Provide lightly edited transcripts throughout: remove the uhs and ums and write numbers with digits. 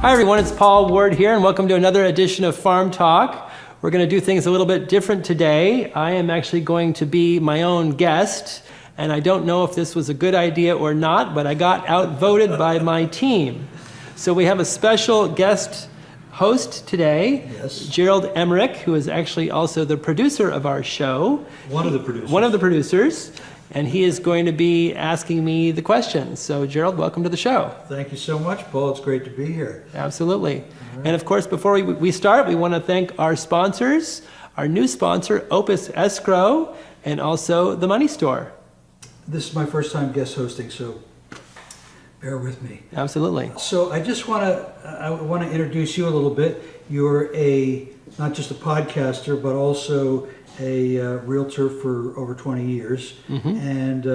Hi everyone, it's Paul Ward here, and welcome to another edition of Farm Talk. We're going to do things a little bit different today. I am actually going to be my own guest, and I don't know if this was a good idea or not, but I got outvoted by my team. So we have a special guest host today, Yes. Gerald Emerick, who is actually also the producer of our show. One of the producers. One of the producers, and he is going to be asking me the questions. So Gerald, welcome to the show. Thank you so much, Paul. It's great to be here. Absolutely. And of course, before we start, we want to thank our sponsors, our new sponsor, Opus Escrow, and also the Money Store. This is my first time guest hosting, so bear with me. Absolutely. So I want to introduce you a little bit. You're not just a podcaster, but also a realtor for over 20 years, and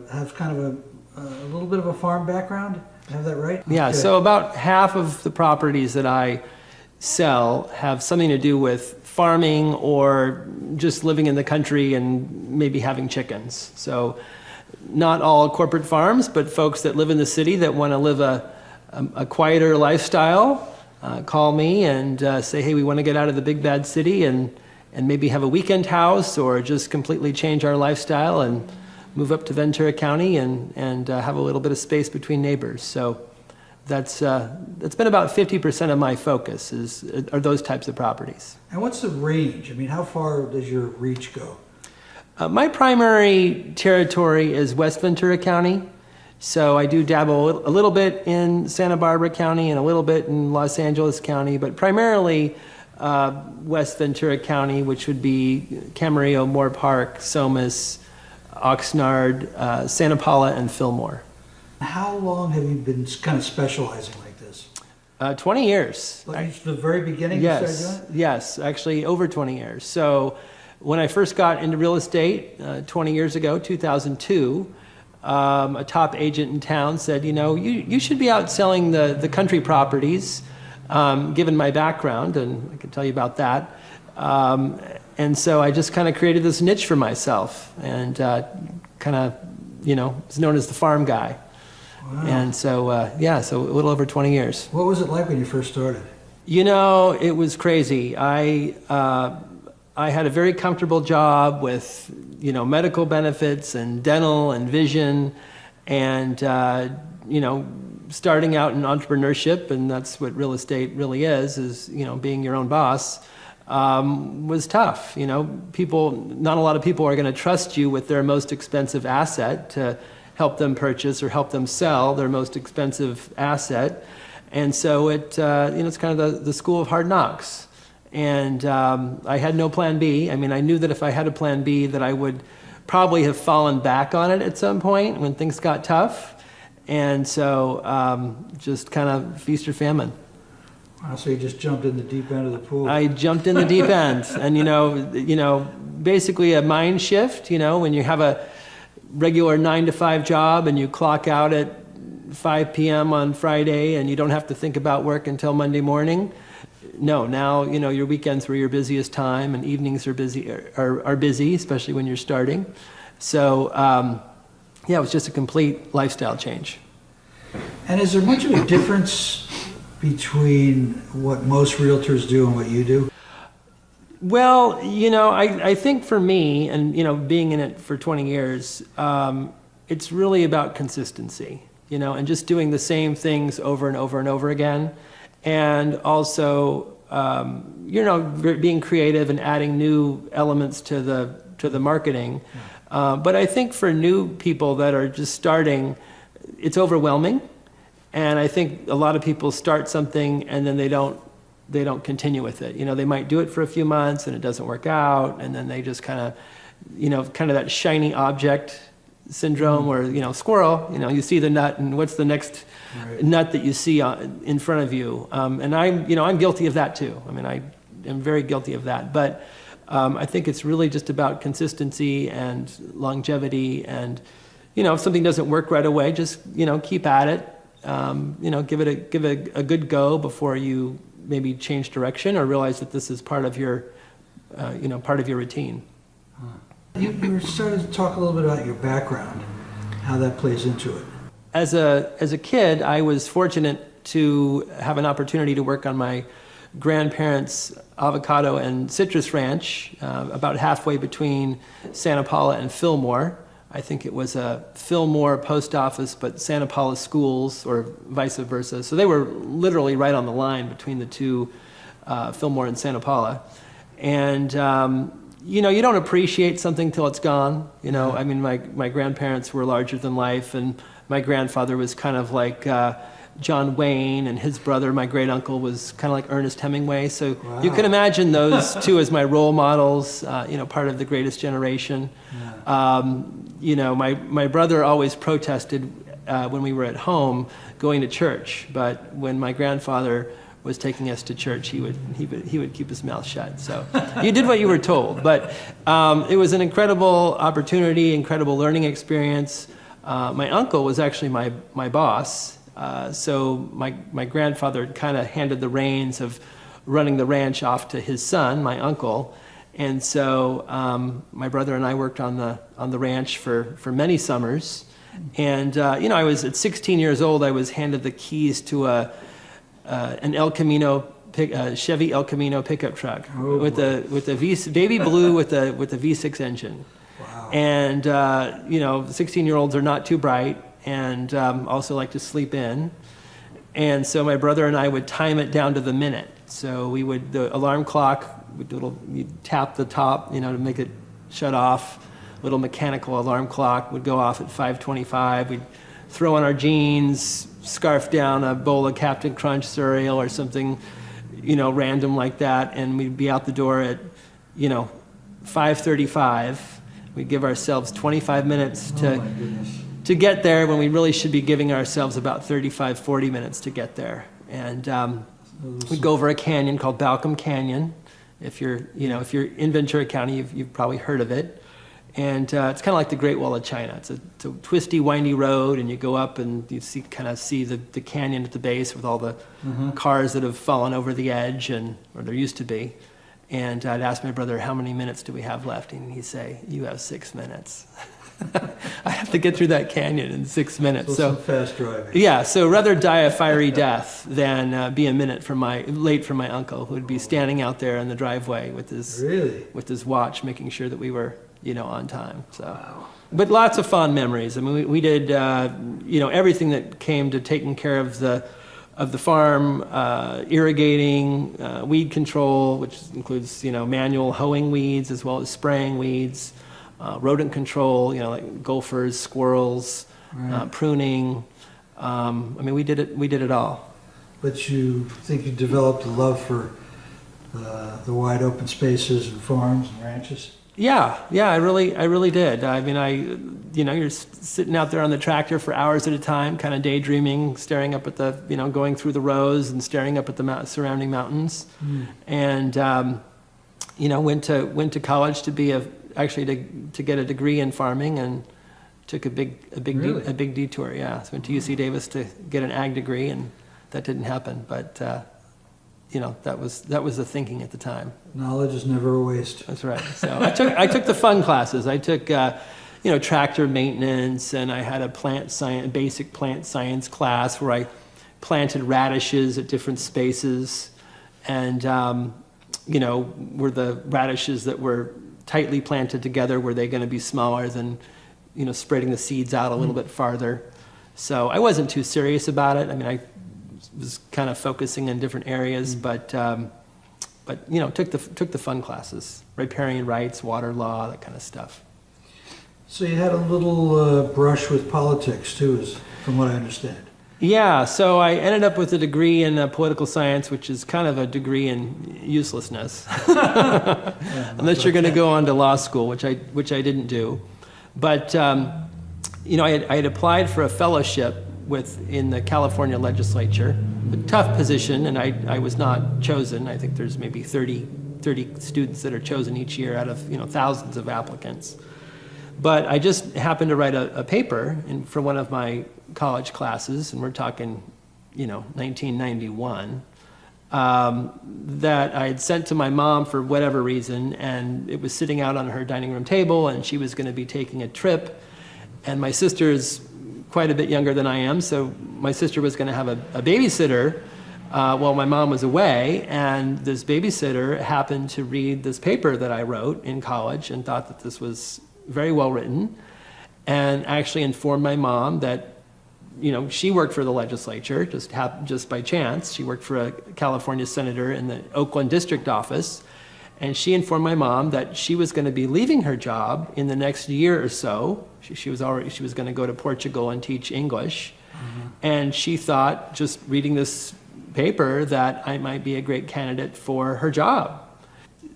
have kind of a little bit of a farm background. Have that right? Yeah, Okay. so about half of the properties that I sell have something to do with farming or just living in the country and maybe having chickens. So not all corporate farms, but folks that live in the city that want to live a quieter lifestyle call me and say, hey, we want to get out of the big bad city and maybe have a weekend house or just completely change our lifestyle and move up to Ventura County and have a little bit of space between neighbors. So that's been about 50% of my focus are those types of properties. And what's the range? I mean, how far does your reach go? My primary territory is West Ventura County. So I do dabble a little bit in Santa Barbara County and a little bit in Los Angeles County, but primarily West Ventura County, which would be Camarillo, Moore Park, Somas, Oxnard, Santa Paula, and Fillmore. How long have you been kind of specializing like this? 20 years. Like the very beginning you started doing it? Yes, actually over 20 years. So when I first got into real estate 20 years ago, 2002, a top agent in town said, you should be out selling the country properties, given my background, and I can tell you about that. And so I just kind of created this niche for myself and kind of, was known as the farm guy. Wow. And so, so a little over 20 years. What was it like when you first started? It was crazy. I had a very comfortable job with, medical benefits and dental and vision and, starting out in entrepreneurship, and that's what real estate really is, being your own boss, was tough. Not a lot of people are going to trust you with their most expensive asset to help them purchase or help them sell their most expensive asset. And so it's kind of the school of hard knocks. And I had no plan B. I mean, I knew that if I had a plan B that I would probably have fallen back on it at some point when things got tough. And so just kind of feast or famine. Wow, so you just jumped in the deep end of the pool. I jumped in the deep end. And, basically a mind shift, when you have a regular 9-to-5 job and you clock out at 5 p.m. on Friday and you don't have to think about work until Monday morning. No, now, your weekends were your busiest time and evenings are busy, especially when you're starting. So, it was just a complete lifestyle change. And is there much of a difference between what most realtors do and what you do? Well, I think for me, and, being in it for 20 years, it's really about consistency, and just doing the same things over and over and over again. And also, being creative and adding new elements to the marketing. But I think for new people that are just starting, it's overwhelming. And I think a lot of people start something and then they don't continue with it. They might do it for a few months and it doesn't work out, and then they just kind of that shiny object syndrome where, squirrel, you see the nut and what's the next nut that you see in front of you. And I'm guilty of that too. I mean, I am very guilty of that. But I think it's really just about consistency and longevity. And, if something doesn't work right away, just, keep at it. Give it a good go before you maybe change direction or realize that this is part of your routine. You started to talk a little bit about your background, how that plays into it. As a kid, I was fortunate to have an opportunity to work on my grandparents' avocado and citrus ranch, about halfway between Santa Paula and Fillmore. I think it was a Fillmore post office, but Santa Paula schools, or vice versa. So they were literally right on the line between the two, Fillmore and Santa Paula. And, you know, you don't appreciate something till it's gone. You know, I mean, my grandparents were larger than life, and my grandfather was kind of like John Wayne, and his brother, my great uncle, was kind of like Ernest Hemingway. So you can imagine those two as my role models, you know, part of the greatest generation. You know, my brother always protested when we were at home going to church, but when my grandfather was taking us to church, he would keep his mouth shut. So you did what you were told, but it was an incredible opportunity, incredible learning experience. My uncle was actually my boss. So my grandfather kind of handed the reins of running the ranch off to his son, my uncle. And so my brother and I worked on the ranch for many summers. And you know, I was at 16 years old. I was handed the keys to an El Camino Chevy El Camino pickup truck with a baby blue with a V6 engine. Wow. And you know, 16-year-olds are not too bright, and also like to sleep in. And so my brother and I would time it down to the minute. So the alarm clock, you'd tap the top, you know, to make it shut off. Little mechanical alarm clock would go off at 5:25. We'd throw on our jeans, scarf down a bowl of Captain Crunch cereal or something, you know, random like that, and we'd be out the door at, you know, 5:35. We'd give ourselves 25 minutes to get there, when we really should be giving ourselves about 35, 40 minutes to get there. And we'd go over a canyon called Balcom Canyon. If you're in Ventura County, you've probably heard of it. And it's kind of like the Great Wall of China. It's a twisty, windy road, and you go up and you see the canyon at the base with all the cars that have fallen over the edge, or there used to be. And I'd ask my brother, how many minutes do we have left? And he'd say, you have 6 minutes. I have to get through that canyon in 6 minutes. So some fast driving. Yeah, so rather die a fiery death than be a minute late from my uncle, who would be standing out there in the driveway with his watch, making sure that we were, you know, on time. So, wow. But lots of fond memories. I mean, we did, you know, everything that came to taking care of the farm, irrigating, weed control, which includes, you know, manual hoeing weeds as well as spraying weeds. Rodent control, you know, like gophers, squirrels, pruning. I mean, we did it all. But you think you developed a love for the wide open spaces and farms and ranches? Yeah, I really did. I mean, you know, you're sitting out there on the tractor for hours at a time, kind of daydreaming, staring up at going through the rows and staring up at the surrounding mountains. And you know, went to college to get a degree in farming, and took a big detour. Yeah, so went to UC Davis to get an ag degree, and that didn't happen. But you know, that was the thinking at the time. Knowledge is never a waste. That's right. So I took the fun classes. I took you know, tractor maintenance, and I had a basic plant science class where I planted radishes at different spaces, and you know, were the radishes that were tightly planted together, were they going to be smaller than, you know, spreading the seeds out a little bit farther? So I wasn't too serious about it. I mean, I was kind of focusing in different areas, but you know, took the fun classes, riparian rights, water law, that kind of stuff. So you had a little brush with politics too, from what I understand. Yeah, so I ended up with a degree in political science, which is kind of a degree in uselessness, unless you're going to go on to law school, which I didn't do. But you know, I had applied for a fellowship in the California legislature, a tough position, and I was not chosen. I think there's maybe 30 students that are chosen each year out of, you know, thousands of applicants. But I just happened to write a paper for one of my college classes, and we're talking, you know, 1991, that I had sent to my mom for whatever reason, and it was sitting out on her dining room table, and she was going to be taking a trip, and my sisters quite a bit younger than I am, so my sister was going to have a babysitter while my mom was away, and this babysitter happened to read this paper that I wrote in college and thought that this was very well written, and actually informed my mom that, she worked for the legislature, just by chance. She worked for a California senator in the Oakland district office, and she informed my mom that she was going to be leaving her job in the next year or so. She was going to go to Portugal and teach English, and she thought, just reading this paper, that I might be a great candidate for her job.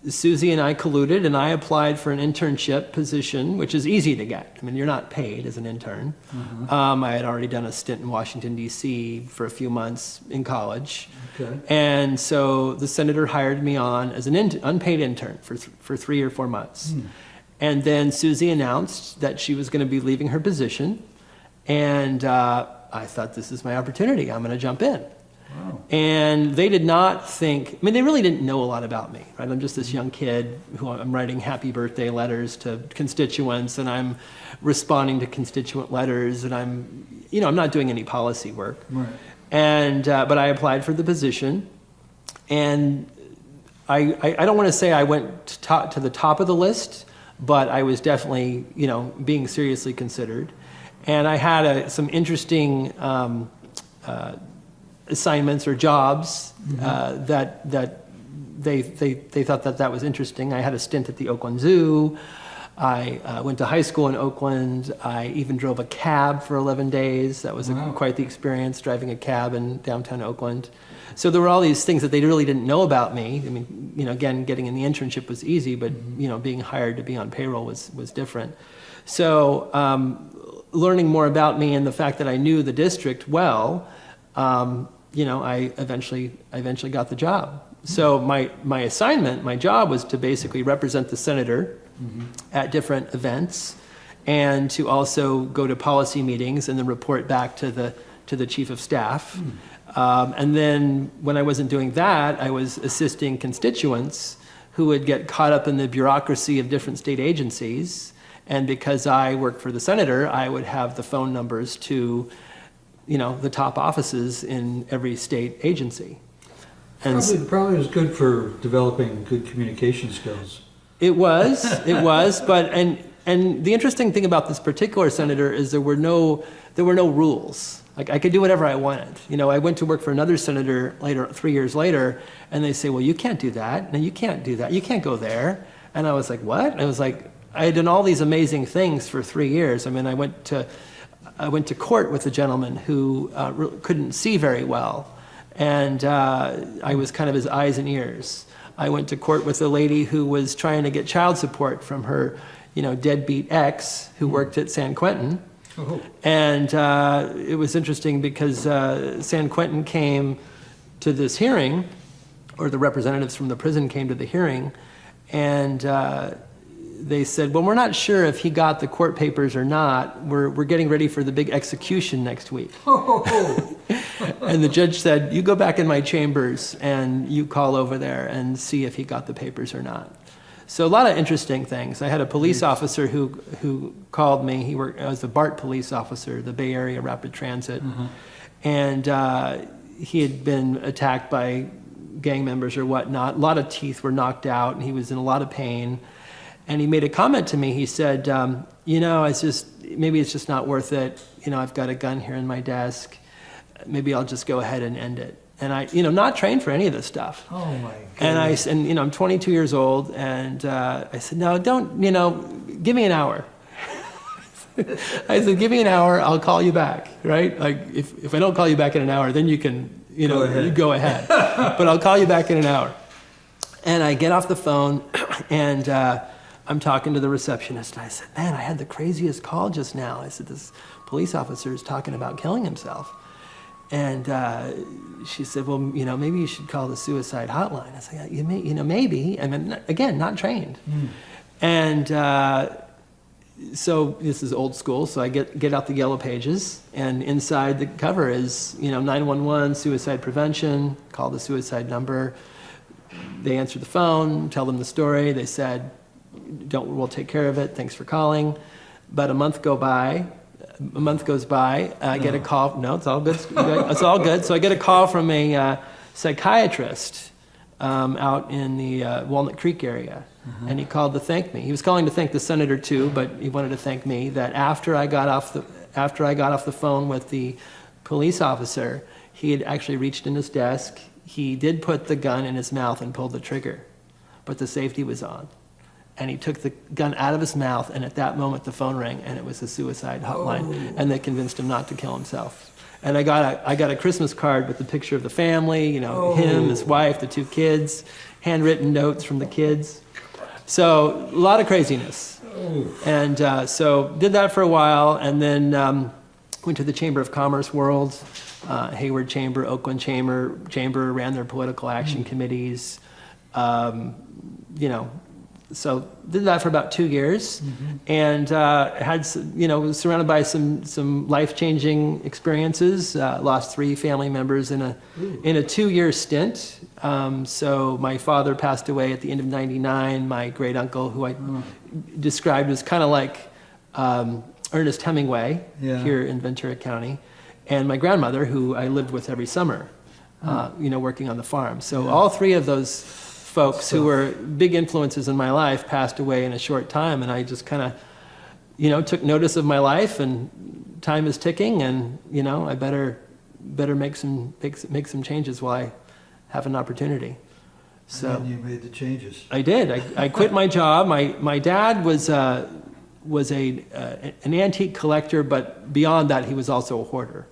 Susie and I colluded, and I applied for an internship position, which is easy to get. I mean, you're not paid as an intern. I had already done a stint in Washington, D.C. for a few months in college. Okay. And so the senator hired me on as an unpaid intern for 3 or 4 months. And then Susie announced that she was going to be leaving her position. And I thought, this is my opportunity. I'm going to jump in. Wow. And they did not think, they really didn't know a lot about me, right? I'm just this young kid who I'm writing happy birthday letters to constituents, and I'm responding to constituent letters, and I'm not doing any policy work. Right. And, but I applied for the position, and I don't want to say I went to the top of the list, but I was definitely, being seriously considered. And I had some interesting, assignments or jobs that they thought that was interesting. I had a stint at the Oakland Zoo. I went to high school in Oakland. I even drove a cab for 11 days. That was quite the experience, driving a cab in downtown Oakland. So there were all these things that they really didn't know about me. I mean, again, getting in the internship was easy, but being hired to be on payroll was different. So learning more about me and the fact that I knew the district well, I eventually got the job. So my assignment, my job, was to basically represent the senator at different events, and to also go to policy meetings and then report back to the chief of staff. And then when I wasn't doing that, I was assisting constituents who would get caught up in the bureaucracy of different state agencies. And because I worked for the senator, I would have the phone numbers to the top offices in every state agency. And Probably was good for developing good communication skills. It was, but and the interesting thing about this particular senator is there were no rules. Like, I could do whatever I wanted. I went to work for another senator 3 years later, and they say, well, you can't do that. No, you can't do that. You can't go there. And I was like, what? And I was like, I had done all these amazing things for 3 years. I mean, I went to court with a gentleman who couldn't see very well, and I was kind of his eyes and ears. I went to court with a lady who was trying to get child support from her, deadbeat ex who worked at San Quentin. Oh. And it was interesting because San Quentin came to this hearing, or the representatives from the prison came to the hearing, and they said, well, we're not sure if he got the court papers or not. We're getting ready for the big execution next week. And the judge said, you go back in my chambers and you call over there and see if he got the papers or not. So a lot of interesting things. I had a police officer who called me. He worked as a BART police officer, the Bay Area Rapid Transit. And he had been attacked by gang members or whatnot. A lot of teeth were knocked out, and he was in a lot of pain. And he made a comment to me. He said, maybe it's just not worth it. I've got a gun here in my desk. Maybe I'll just go ahead and end it. And I, not trained for any of this stuff. Oh my goodness. And I'm 22 years old, and I said, no, don't, give me an hour. I said, give me an hour, I'll call you back, right? Like, if I don't call you back in an hour, then you can, go ahead. But I'll call you back in an hour. And I get off the phone, and I'm talking to the receptionist, and I said, man, I had the craziest call just now. I said, this police officer is talking about killing himself. And she said, well, maybe you should call the suicide hotline. I said, maybe. And then, again, not trained. And so this is old school. So I get out the yellow pages, and inside the cover is, 911, suicide prevention, call the suicide number. They answer the phone, tell them the story. They said, we'll take care of it. Thanks for calling. About a month go by. A month goes by, I get a call. No, it's all good. It's all good. So I get a call from a psychiatrist out in the Walnut Creek area. And he called to thank me. He was calling to thank the senator too, but he wanted to thank me that after I got off the phone with the police officer, he had actually reached in his desk. He did put the gun in his mouth and pulled the trigger, but the safety was on. And he took the gun out of his mouth, and at that moment the phone rang, and it was a suicide hotline, and they convinced him not to kill himself. And I got a Christmas card with the picture of the family, him, his wife, the 2 kids, handwritten notes from the kids. So a lot of craziness. And so did that for a while, and then went to the Chamber of Commerce world, Hayward Chamber, Oakland Chamber, ran their political action committees, So did that for about 2 years, and was surrounded by some life-changing experiences. Lost 3 family members in a 2-year stint. So my father passed away at the end of '99. My great uncle, who I described as kind of like Ernest Hemingway here in Ventura County, and my grandmother, who I lived with every summer, working on the farm. So all 3 of those folks who were big influences in my life passed away in a short time, and I just kind of, took notice of my life, and time is ticking, and I better make some changes while I have an opportunity. So and you made the changes. I did. I quit my job. My dad was an antique collector, but beyond that, he was also a hoarder.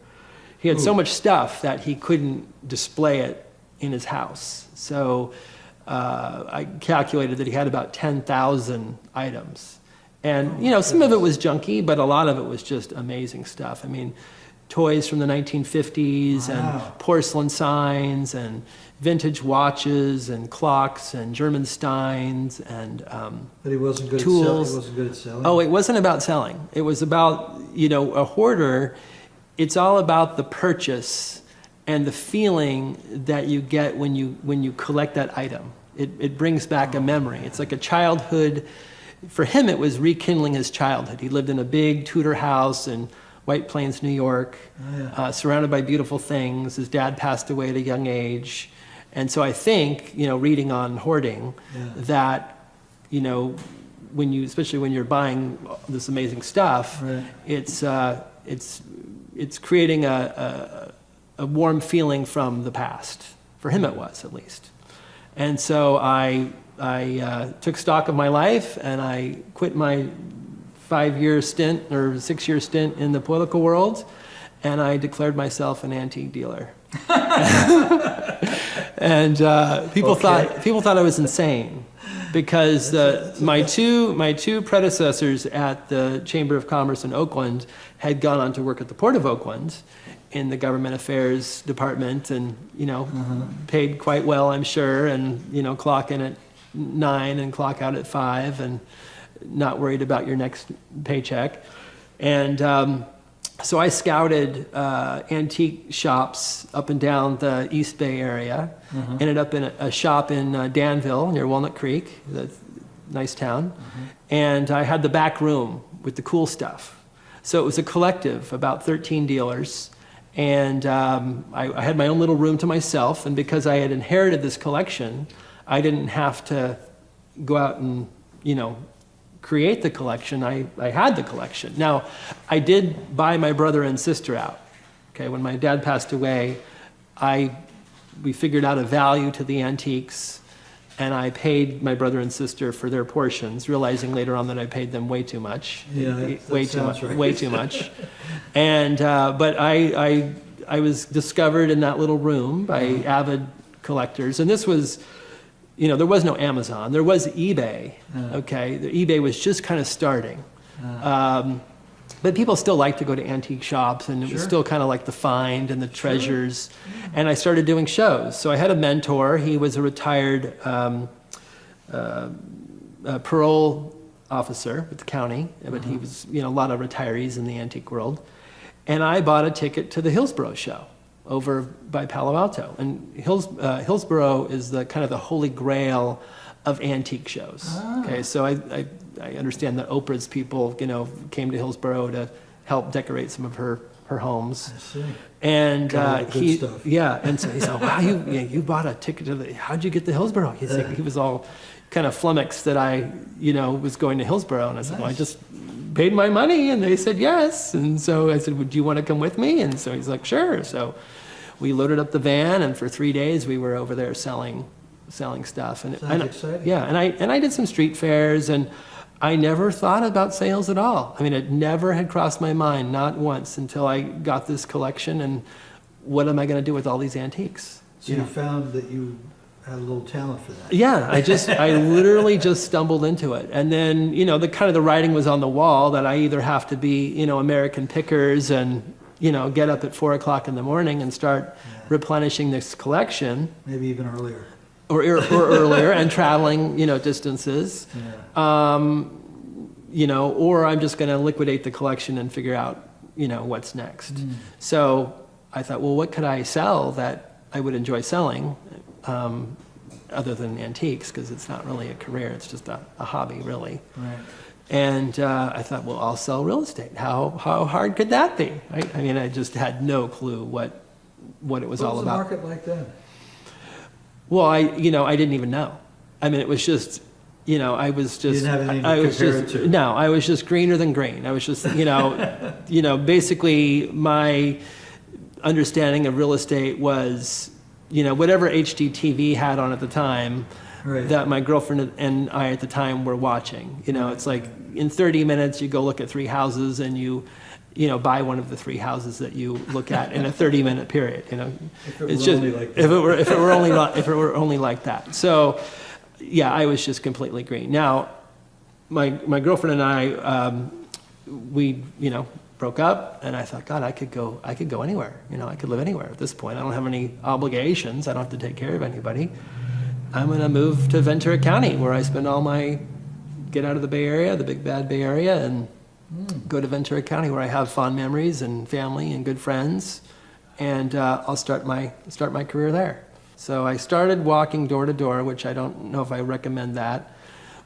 He had so much stuff that he couldn't display it in his house. So I calculated that he had about 10,000 items. And, some of it was junky, but a lot of it was just amazing stuff. I mean, toys from the 1950s and porcelain signs and vintage watches and clocks and German Steins and But he wasn't good tools. He wasn't good at selling? Oh, it wasn't about selling. It was about, a hoarder. It's all about the purchase and the feeling that you get when you collect that item. It brings back a memory. It's like a childhood. For him, it was rekindling his childhood. He lived in a big Tudor house in White Plains, New York, surrounded by beautiful things. His dad passed away at a young age. And so I think, reading on hoarding, that, especially when you're buying this amazing stuff, it's creating a warm feeling from the past. For him, it was, at least. And so I took stock of my life, and I quit my 5-year stint or 6-year stint in the political world, and I declared myself an antique dealer. And people thought I was insane, because my two predecessors at the Chamber of Commerce in Oakland had gone on to work at the Port of Oakland in the government affairs department, and paid quite well, I'm sure, and clock in at 9 and clock out at 5, and not worried about your next paycheck. And so I scouted antique shops up and down the East Bay area. Ended up in a shop in Danville near Walnut Creek, the nice town. And I had the back room with the cool stuff. So it was a collective, about 13 dealers. And I had my own little room to myself. And because I had inherited this collection, I didn't have to go out and, create the collection. I had the collection. Now, I did buy my brother and sister out. Okay, when my dad passed away, we figured out a value to the antiques, and I paid my brother and sister for their portions, realizing later on that I paid them way too much. Way too much. And but I was discovered in that little room by avid collectors, and this was, there was no Amazon. There was eBay. Okay, the eBay was just kind of starting. But people still like to go to antique shops, and it was still kind of like the find and the treasures. And I started doing shows. So I had a mentor. He was a retired parole officer with the county, but he was, a lot of retirees in the antique world. And I bought a ticket to the Hillsborough show over by Palo Alto. And Hillsborough is the kind of the holy grail of antique shows. Okay, so I understand that Oprah's people, came to Hillsborough to help decorate some of her homes. I see. And Got all the good he, stuff. yeah, and so he said, "Wow, you bought a ticket to how'd you get to Hillsborough?" He was all kind of flummoxed that I, was going to Hillsborough, and I said, "Well, I Nice. just paid my money," and they said yes, and so I said, "Would you want to come with me?" And so he's like, "Sure." So we loaded up the van, and for 3 days we were over there selling stuff. And Sounds exciting. yeah, and I did some street fairs, and I never thought about sales at all. I mean, it never had crossed my mind, not once, until I got this collection. And what am I going to do with all these antiques? So you found that you had a little talent for that. Yeah, I literally just stumbled into it. And then, the writing was on the wall that I either have to be, American Pickers and, get up at 4 o'clock in the morning and start replenishing this collection, Maybe even earlier. or earlier, and traveling, distances. Yeah. Or I'm just going to liquidate the collection and figure out, what's next. So I thought, well, what could I sell that I would enjoy selling, other than antiques, because it's not really a career, it's just a hobby, really. Right. And I thought, well, I'll sell real estate. How hard could that be? I mean, I just had no clue what it was all about. What was the market like then? Well, I didn't even know. I mean, it was just, I was just. You didn't have anything I to was compare just, it to. No, I was just greener than green. I was just, basically my understanding of real estate was, whatever HGTV had on at the time, Right. that my girlfriend and I at the time were watching. It's like in 30 minutes you go look at 3 houses and you buy one of the 3 houses that you look at in a 30-minute period. If it It's were just only like that. if it were only like that. So, yeah, I was just completely green. Now, my girlfriend and I, we broke up, and I thought, God, I could go anywhere. I could live anywhere at this point. I don't have any obligations. I don't have to take care of anybody. I'm going to move to Ventura County, where I spend get out of the Bay Area, the big bad Bay Area, and go to Ventura County, where I have fond memories and family and good friends, and I'll start my career there. So I started walking door to door, which I don't know if I recommend that,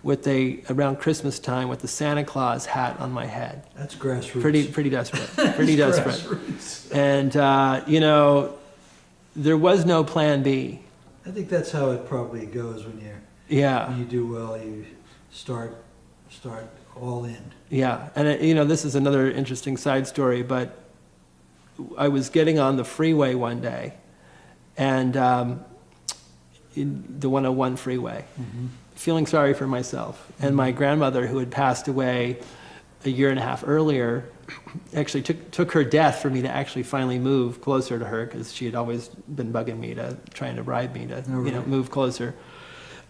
around Christmas time with the Santa Claus hat on my head. That's grassroots. Pretty desperate, pretty desperate. Grassroots. And there was no plan B. I think that's how it probably goes when Yeah. you do well. You start all in. Yeah, and this is another interesting side story, but I was getting on the freeway one day, and the 101 freeway, feeling sorry for myself. And my grandmother, who had passed away a year and a half earlier, actually took her death for me to actually finally move closer to her, because she had always been bugging me, trying to bribe me to move closer.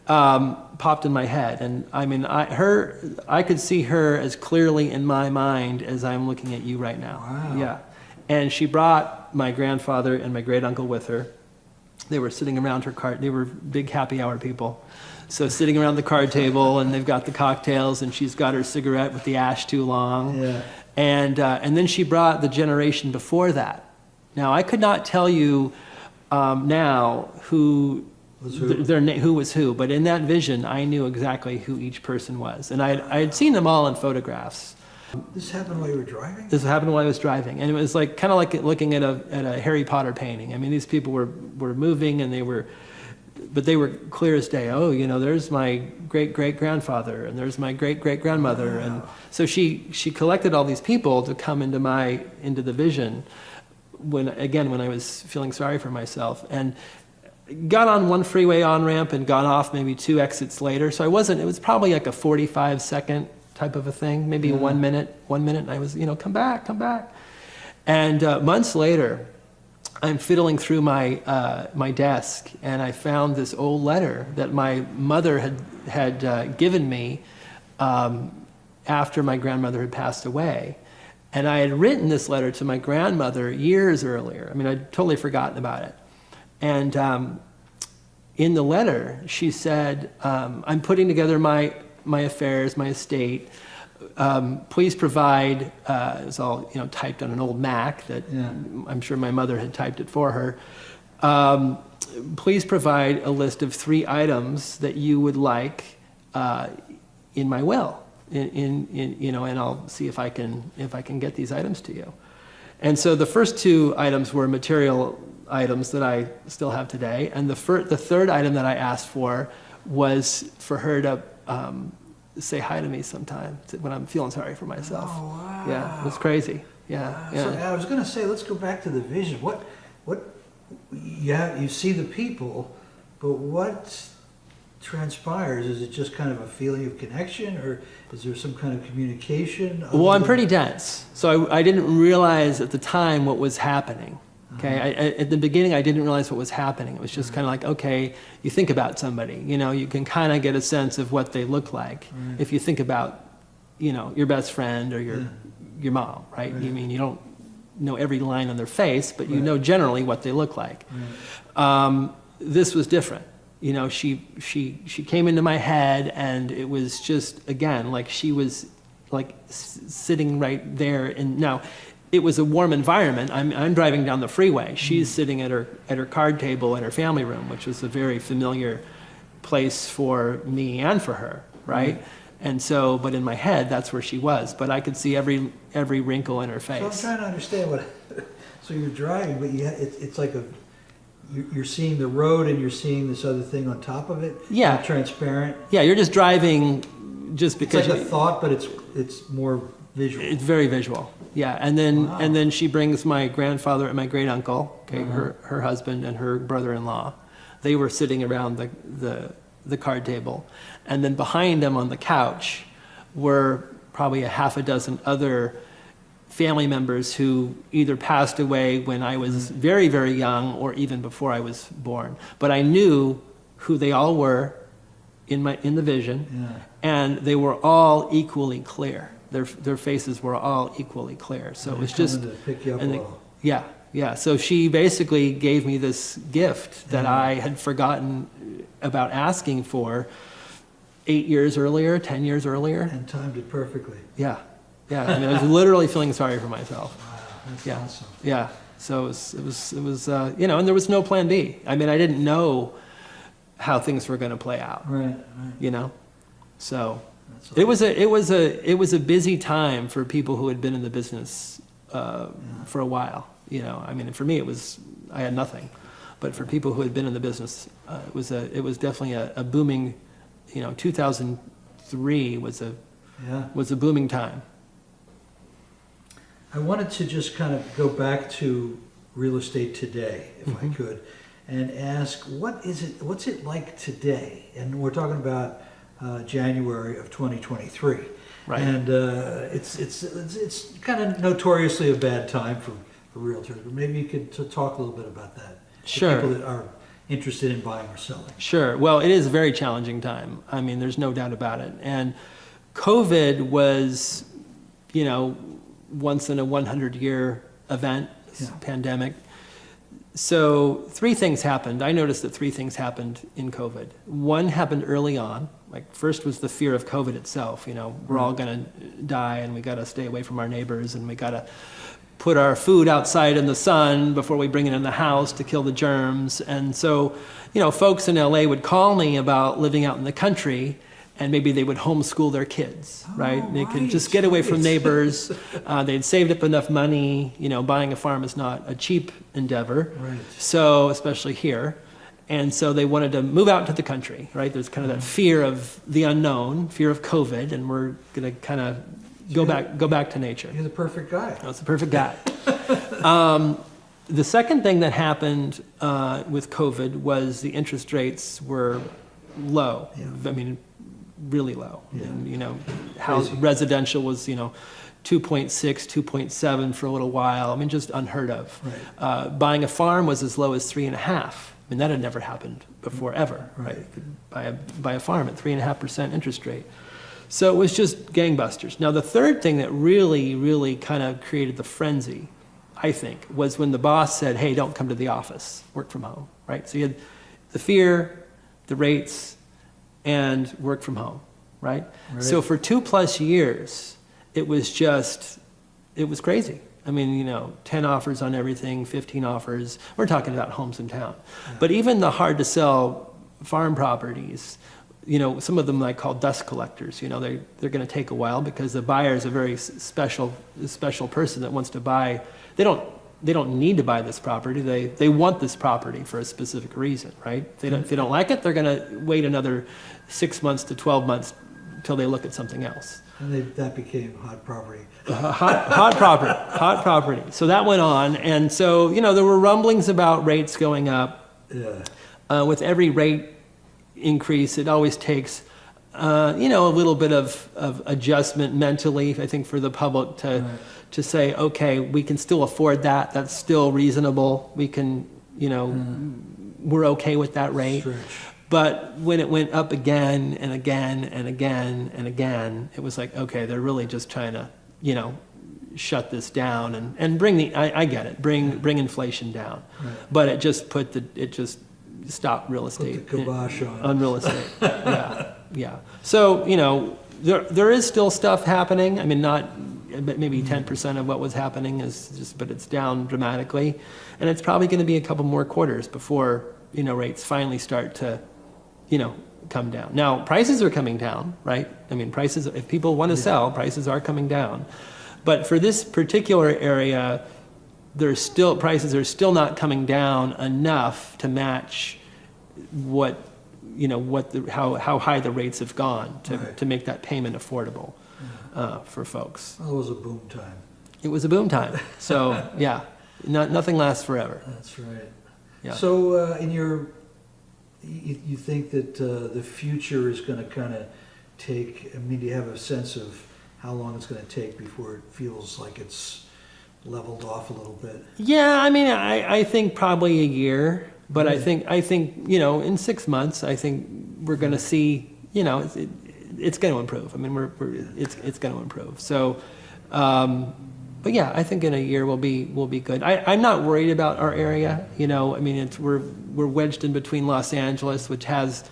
Popped in my head, and I mean, I could see her as clearly in my mind as I'm looking at you right now. Wow. Yeah, and she brought my grandfather and my great uncle with her. They were sitting around her card. They were big happy hour people, so sitting around the card table, and they've got the cocktails, and she's got her cigarette with the ash too long. Yeah. And then she brought the generation before that. Now, I could not tell you now who was who, but in that vision, I knew exactly who each person was. And I had seen them all in photographs. This happened while you were driving? This happened while I was driving, and it was like kind of like looking at a Harry Potter painting. I mean, these people were moving, and they were clear as day. Oh, there's my great-great-grandfather, and there's my great-great-grandmother. Wow. And so she collected all these people to come into the vision when I was feeling sorry for myself, and got on one freeway on-ramp and got off maybe 2 exits later. So it was probably like a 45-second type of a thing, maybe 1 minute, and I was, come back. And months later, I'm fiddling through my desk, and I found this old letter that my mother had given me after my grandmother had passed away. And I had written this letter to my grandmother years earlier. I mean, I'd totally forgotten about it. And in the letter, she said, I'm putting together my affairs, my estate. Please provide, it was all typed on an old Mac that I'm sure my mother had typed it for her. Please provide a list of 3 items that you would like in my will. you know, and I'll see if I can get these items to you. And so the first two items were material items that I still have today, and the third item that I asked for was for her to say hi to me sometime when I'm feeling sorry for myself. Oh, wow. Yeah, it was crazy. Yeah, Wow. yeah. So I was going to say, let's go back to the vision. What, you see the people, but what transpires? Is it just kind of a feeling of connection, or is there some kind of communication? Well, I'm pretty dense, so I didn't realize at the time what was happening. Okay, at the beginning, I didn't realize what was happening. It was just kind of like, okay, you think about somebody, you know, you can kind of get a sense of what they look like if you think about, you know, your best friend or your mom, right? You mean you don't know every line on their face, but you know generally what they look like. This was different. You know, she came into my head, and it was just, again, like she was like sitting right there. And now, it was a warm environment. I'm driving down the freeway. She's sitting at her card table in her family room, which was a very familiar place for me and for her, right? And so, but in my head, that's where she was. But I could see every wrinkle in her face. So I'm trying to understand what. So you're driving, but it's like you're seeing the road, and you're seeing this other thing on top of it. Yeah. Transparent. Yeah, you're just driving, just because. It's like a thought, but it's more visual. It's very visual. Yeah, and then she brings my grandfather and my great uncle, okay, her husband and her brother-in-law. They were sitting around the card table, and then behind them on the couch were probably a half a dozen other family members who either passed away when I was very, very young or even before I was born. But I knew who they all were in the vision, and they were all equally clear. Their faces were all equally clear. So it was just, to pick you up yeah. So she basically gave me this gift that I had forgotten about asking for 8 years earlier, 10 years earlier. and timed it perfectly. Yeah. I mean, I was literally feeling sorry for myself. Wow, that's Yeah. awesome. Yeah. So it was you know, and there was no plan B. I mean, I didn't know how things were going to play out. Right. You know, so. That's It was a busy time for people who had been in the business for a while. You know, I mean, for me, I had nothing, but for people who had been in the business, it was definitely a booming. You know, 2003 was a booming time. I wanted to just kind of go back to real estate today, if I could, and ask, what's it like today? And we're talking about January of 2023, Right. and it's kind of notoriously a bad time for realtors. But maybe you could talk a little bit about that. Sure. For people that are interested in buying or selling. Sure. Well, it is a very challenging time. I mean, there's no doubt about it. And COVID was, you know, once in a 100-year event, pandemic. So 3 things happened. I noticed that 3 things happened in COVID. One happened early on. Like, first was the fear of COVID itself. You know, we're all going to die, and we got to stay away from our neighbors, and we got to put our food outside in the sun before we bring it in the house to kill the germs. And so, you know, folks in LA would call me about living out in the country, and maybe they would homeschool their kids, right? They could just get away from neighbors. They'd saved up enough money. You know, buying a farm is not a cheap endeavor. Right. So, especially here. And so they wanted to move out to the country, right? There's kind of that fear of the unknown, fear of COVID, and we're going to kind of go back to nature. You're the perfect guy. That's the perfect guy. The second thing that happened with COVID was the interest rates were low. I mean, really low. And, you know, house residential was, you know, 2.6, 2.7 for a little while. I mean, just unheard of. Right. Buying a farm was as low as 3.5. I mean, that had never happened before, ever. Right? You could buy a farm at 3.5% interest rate. So it was just gangbusters. Now, the third thing that really, really kind of created the frenzy, I think, was when the boss said, hey, don't come to the office, work from home, right? So you had the fear, the rates, and work from home, right? So for 2+ years, it was crazy. I mean, you know, 10 offers on everything, 15 offers. We're talking about homes in town. But even the hard to sell farm properties, some of them I call dust collectors. They're going to take a while because the buyer is a very special person that wants to buy. They don't need to buy this property. They want this property for a specific reason, right? If they don't like it, they're going to wait another 6 months to 12 months until they look at something else. And that became hot property. Hot property. So that went on, and so there were rumblings about rates going up. Yeah. With every rate increase, it always takes a little bit of adjustment mentally, I think, for the public to say, okay, we can still afford that. That's still reasonable. We can, we're okay with that rate. Stretch. But when it went up again and again and again and again, it was like, okay, they're really just trying to, shut this down and bring I get it, bring inflation down. Right. But it just stopped real estate. Put the kibosh on real estate. Yeah. So, there is still stuff happening. I mean, not maybe 10% of what was happening but it's down dramatically. And it's probably going to be a couple more quarters before, rates finally start to, come down. Now, prices are coming down, right? I mean, prices, if people want to sell, prices are coming down. But for this particular area, prices are still not coming down enough to match how high the rates have gone to make that payment affordable for folks. Well, it was a boom time. It was a boom time. So yeah, nothing lasts forever. That's right. Yeah. So you think that the future is going to kind of take, do you have a sense of how long it's going to take before it feels like it's leveled off a little bit? Yeah, I mean, I think probably a year, but I think in 6 months, I think we're going to see, it's going to improve. I mean, it's going to improve. So, but yeah, I think in a year we'll be good. I'm not worried about our area. I mean, we're wedged in between Los Angeles, which has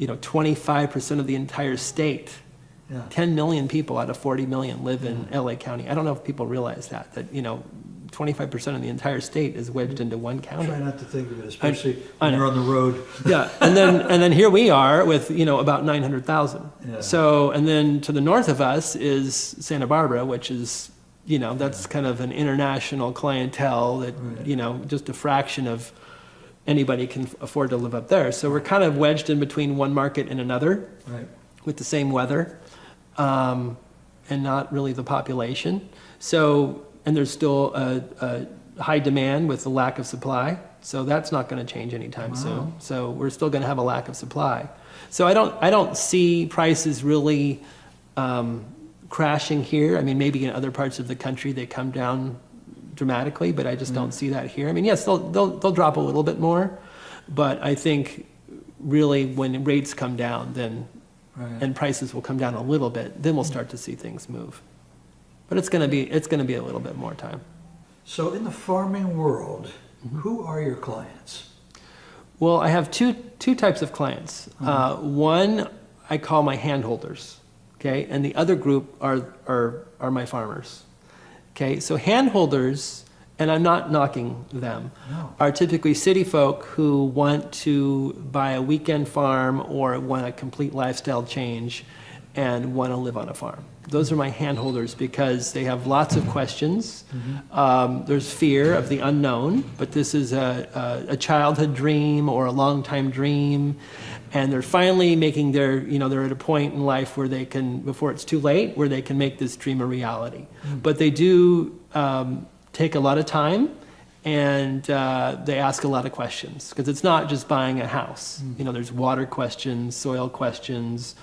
25% of the entire state. Yeah. 10 million people out of 40 million live in LA County. I don't know if people realize that 25% of the entire state is wedged into one county. Try not to think of it, especially when you're on the road. Yeah, and then here we are with about 900,000. Yeah. So, and then to the north of us is Santa Barbara, which is that's kind of an international clientele that just a fraction of anybody can afford to live up there. So we're kind of wedged in between one market and another, Right. with the same weather, and not really the population. So, and there's still a high demand with the lack of supply. So that's not going to change anytime soon. So we're still going to have a lack of supply. So I don't see prices really crashing here. I mean, maybe in other parts of the country they come down dramatically, but I just don't see that here. I mean, yes, they'll drop a little bit more, but I think really when rates come down, then and prices will come down a little bit, then we'll start to see things move. But it's going to be a little bit more time. So in the farming world, who are your clients? Well, I have two types of clients. One I call my handholders, okay, and the other group are my farmers. Okay, so handholders, and I'm not knocking them, are typically city folk who want to buy a weekend farm or want a complete lifestyle change and want to live on a farm. Those are my handholders because they have lots of questions. There's fear of the unknown, but this is a childhood dream or a long-time dream, and they're finally making they're at a point in life where they can, before it's too late, where they can make this dream a reality. But they do take a lot of time, and they ask a lot of questions because it's not just buying a house. There's water questions, soil questions,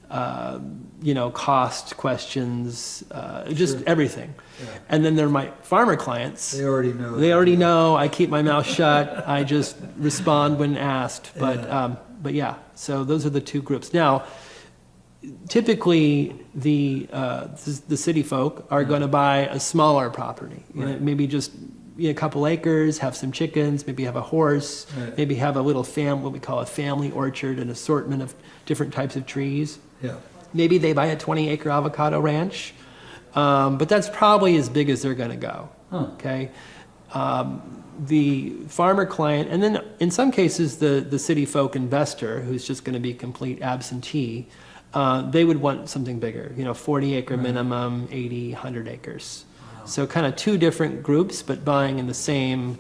cost questions, just everything. Yeah. And then they're my farmer clients. They already know. They already know. I keep my mouth shut. I just respond when asked. But yeah, so those are the two groups. Now, typically the city folk are going to buy a smaller property, maybe just a couple acres, have some chickens, maybe have a horse, maybe have a little what we call a family orchard, an assortment of different types of trees. Yeah. Maybe they buy a 20-acre avocado ranch, but that's probably as big as they're going to go. Okay. the farmer client, and then in some cases, the city folk investor, who's just going to be complete absentee, they would want something bigger, 40-acre minimum, 80, 100 acres. Wow. So kind of two different groups, but buying in the same,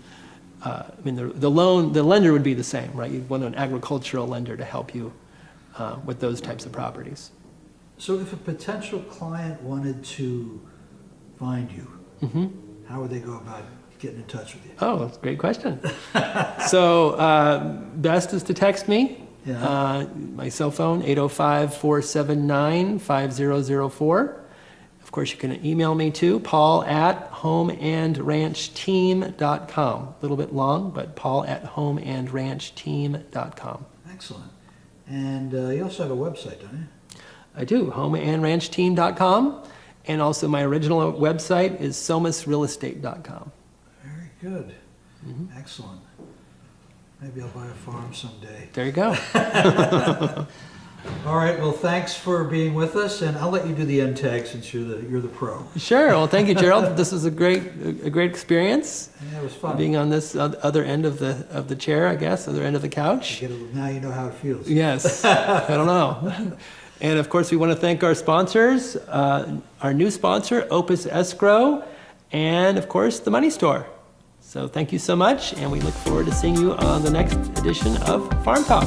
the lender would be the same, right? You'd want an agricultural lender to help you with those types of properties. So if a potential client wanted to find you, how would they go about getting in touch with you? Oh, that's a great question. So best is to text me. Yeah. My cell phone, 805-479-5004. Of course, you can email me too, paul@homeandranchteam.com. A little bit long, but paul@homeandranchteam.com. Excellent. And you also have a website, don't you? I do, homeandranchteam.com. And also my original website is somasrealestate.com. Very good. Excellent. Maybe I'll buy a farm someday. There you go. All right. Well, thanks for being with us, and I'll let you do the end tag since you're the pro. Sure. Well, thank you, Gerald. This was a great experience. Yeah, it was fun. Being on this other end of the chair, I guess, other end of the couch. Now you know how it feels. Yes. I don't know. And of course, we want to thank our sponsors, our new sponsor, Opus Escrow, and of course, the Money Store. So thank you so much, and we look forward to seeing you on the next edition of Farm Talk.